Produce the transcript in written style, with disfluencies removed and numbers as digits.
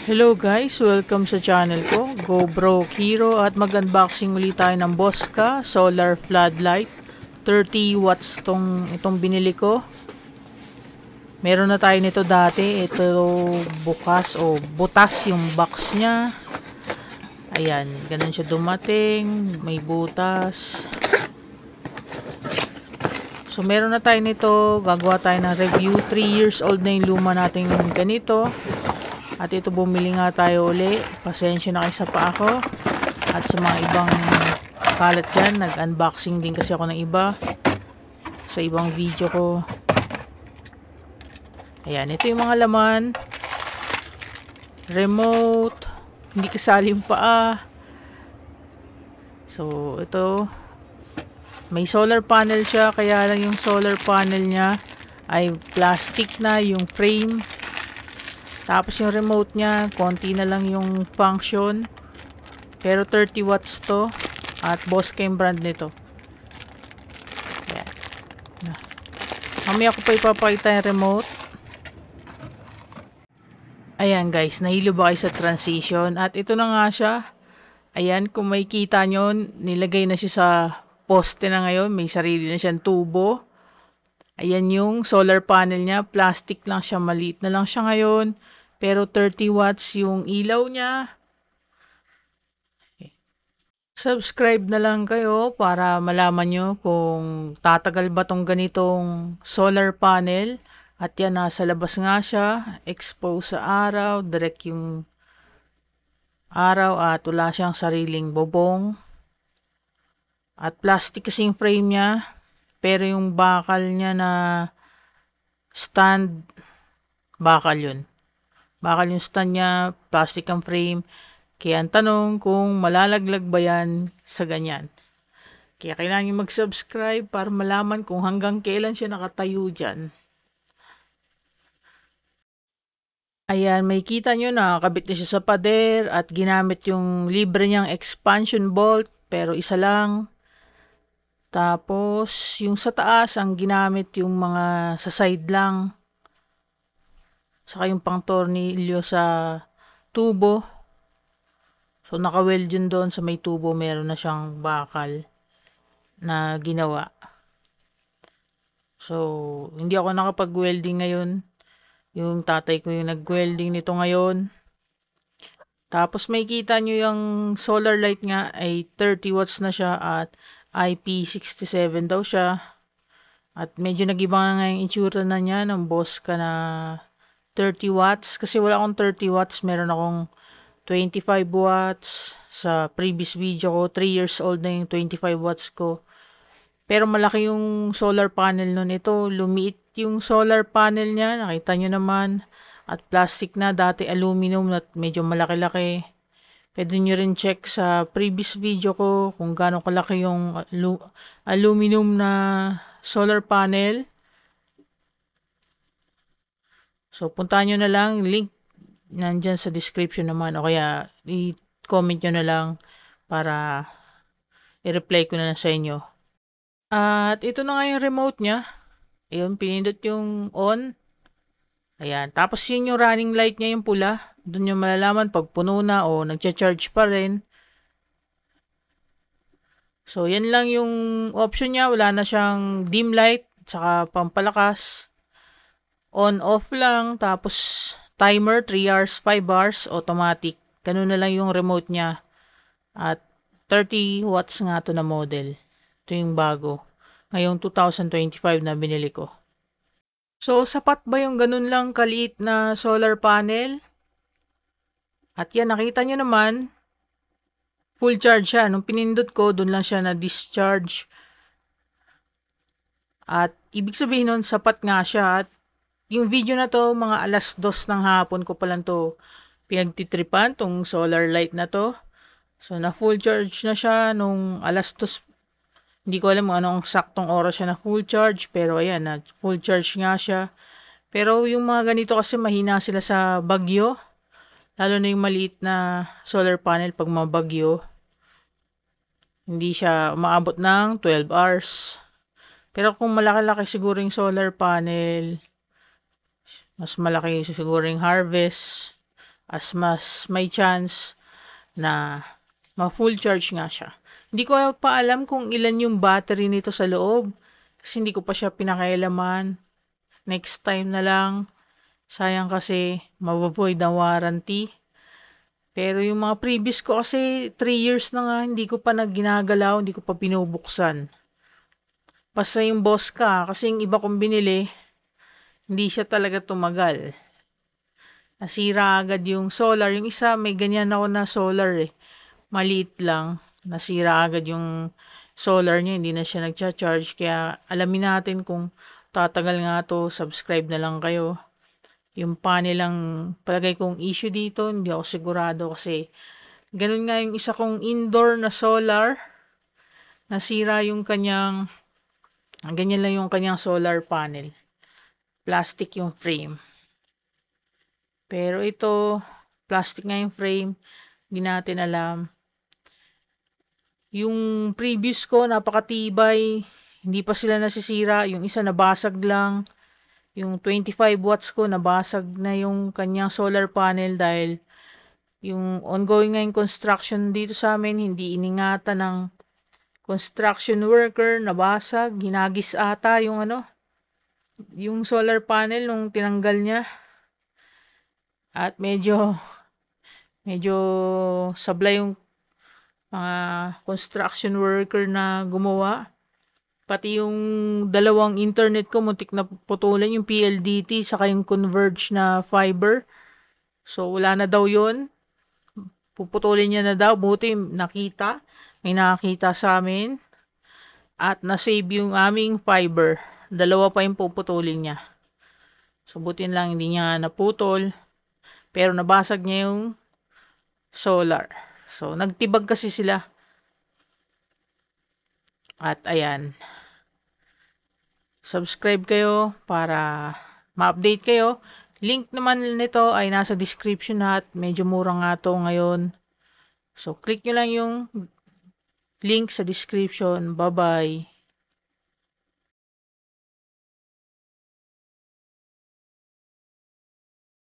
Hello guys, welcome sa channel ko, GoBro Hero, at mag-unboxing ulit tayo ng Bosca Solar Floodlight. 30 watts itong binili ko. Meron na tayo nito dati. Ito bukas o butas yung box niya. Ayan, ganun siya dumating. May butas. So meron na tayo nito. Gagawa tayo ng review. 3 years old na yung luma nating ganito. At ito, bumili nga tayo uli. Pasensya na kayo sa pa ako. At sa mga ibang kalat dyan, nag-unboxing din kasi ako ng iba. Sa ibang video ko. Ayan, ito yung mga laman. Remote. Hindi kasali yung paa. So, ito. May solar panel siya. Kaya lang yung solar panel niya ay plastic na yung frame. Tapos yung remote niya, konti na lang yung function. Pero 30 watts to. At Bosca yung brand nito. Ayan. Mamaya ko pa ipapakita yung remote. Ayan guys, nahilo ba kayo sa transition? At ito na nga siya. Ayan, kung may kita nyo, nilagay na siya sa poste na ngayon. May sarili na siyang tubo. Ayan yung solar panel niya. Plastic lang siya, maliit na lang siya ngayon. Pero 30 watts yung ilaw niya. Subscribe na lang kayo para malaman nyo kung tatagal ba tong ganitong solar panel. At yan, nasa labas nga siya. Exposed sa araw. Direct yung araw at wala siyang sariling bobong. At plastic kasi yung frame niya. Pero yung bakal niya na stand, bakal yun. Bakal yung stand niya, plastic ang frame. Kaya ang tanong kung malalaglag ba yan sa ganyan. Kaya kailangan nyo mag-subscribe para malaman kung hanggang kailan siya nakatayo dyan. Ayan, may kita nyo na kabit na siya sa pader at ginamit yung libre niyang expansion bolt pero isa lang. Tapos yung sa taas ang ginamit yung mga sa side lang. Saka yung pang tornilyo sa tubo. So, naka-weld yun doon sa may tubo. Meron na siyang bakal na ginawa. So, hindi ako nakapag-welding ngayon. Yung tatay ko yung nag-welding nito ngayon. Tapos, may kita nyo yung solar light nga ay 30 watts na siya at IP67 daw siya. At medyo nag-iba nga yung itsura na niya ng Bosca na 30 watts. Kasi wala akong 30 watts. Meron akong 25 watts. Sa previous video ko, 3 years old na yung 25 watts ko. Pero malaki yung solar panel nun. Ito, lumiit yung solar panel niya. Nakita nyo naman. At plastic na. Dati aluminum at medyo malaki-laki. Pwede nyo rin check sa previous video ko kung gaano kalaki yung aluminum na solar panel. So, puntahan nyo na lang. Link nandyan sa description naman. O kaya, i-comment nyo na lang para i-reply ko na lang sa inyo. At ito na nga yung remote niya. Ayun, pinindot yung on. Ayan. Tapos yun yung running light niya, yung pula. Doon yung malalaman pag puno na o nagcha-charge pa rin. So, yan lang yung option niya. Wala na siyang dim light, saka pampalakas. On-off lang, tapos timer, 3 hours, 5 hours, automatic. Ganun na lang yung remote niya. At 30 watts nga to na model. Ito yung bago. Ngayong 2025 na binili ko. So, sapat ba yung ganun lang kaliit na solar panel? At yan, nakita nyo naman, full charge siya. Nung pinindot ko, dun lang siya na-discharge. At ibig sabihin nun, sapat nga siya. At yung video na to, mga 2:00 ng hapon ko pa lang to pinagtitripan, tong solar light na to. So, na full charge na siya nung 2:00. Hindi ko alam kung anong saktong oras siya na full charge. Pero ayan, na full charge nga siya. Pero yung mga ganito kasi mahina sila sa bagyo. Lalo na yung maliit na solar panel pag mabagyo. Hindi siya umaabot ng 12 hours. Pero kung malaki-laki siguro yung solar panel, mas malaki siguro yung harvest, as mas may chance na ma-full charge nga siya. Hindi ko pa alam kung ilan yung battery nito sa loob kasi hindi ko pa siya pinakailaman. Next time na lang. Sayang kasi mavo-void ang warranty. Pero yung mga previous ko kasi 3 years na nga hindi ko pa ginagalaw, hindi ko pa binubuksan. Basta yung boss ka kasi yung iba kong binili, hindi siya talaga tumagal. Nasira agad yung solar. Yung isa may ganyan ako na solar eh. Maliit lang. Nasira agad yung solar niya, hindi na siya nagcha-charge. Kaya alamin natin kung tatagal nga to, subscribe na lang kayo. Yung panel lang palagay kong issue dito, hindi ako sigurado kasi ganun nga yung isa kong indoor na solar. Nasira yung kanyang, ganyan lang yung kanyang solar panel. Plastic yung frame. Pero ito, plastic nga yung frame, hindi natin alam. Yung previous ko, napakatibay, hindi pa sila nasisira. Yung isa nabasag lang. Yung 25 watts ko, nabasag na yung kanyang solar panel dahil yung ongoing nga yung construction dito sa amin, hindi iningatan ng construction worker, nabasag, hinagis ata yung yung solar panel nung tinanggal niya. At medyo sablay yung mga construction worker na gumawa. Pati yung dalawang internet ko, muntik na putulan yung PLDT saka yung converge na fiber. So, wala na daw yun. Puputulin niya na daw. Buti nakita. May nakakita sa amin. At nasave yung aming fiber. Dalawa pa yung puputulin niya. So, buti lang hindi niya naputol. Pero nabasag niya yung solar. So, nagtibag kasi sila. At ayan. Subscribe kayo para ma-update kayo. Link naman nito ay nasa description na at medyo mura nga to ngayon. So, click nyo lang yung link sa description. Bye-bye.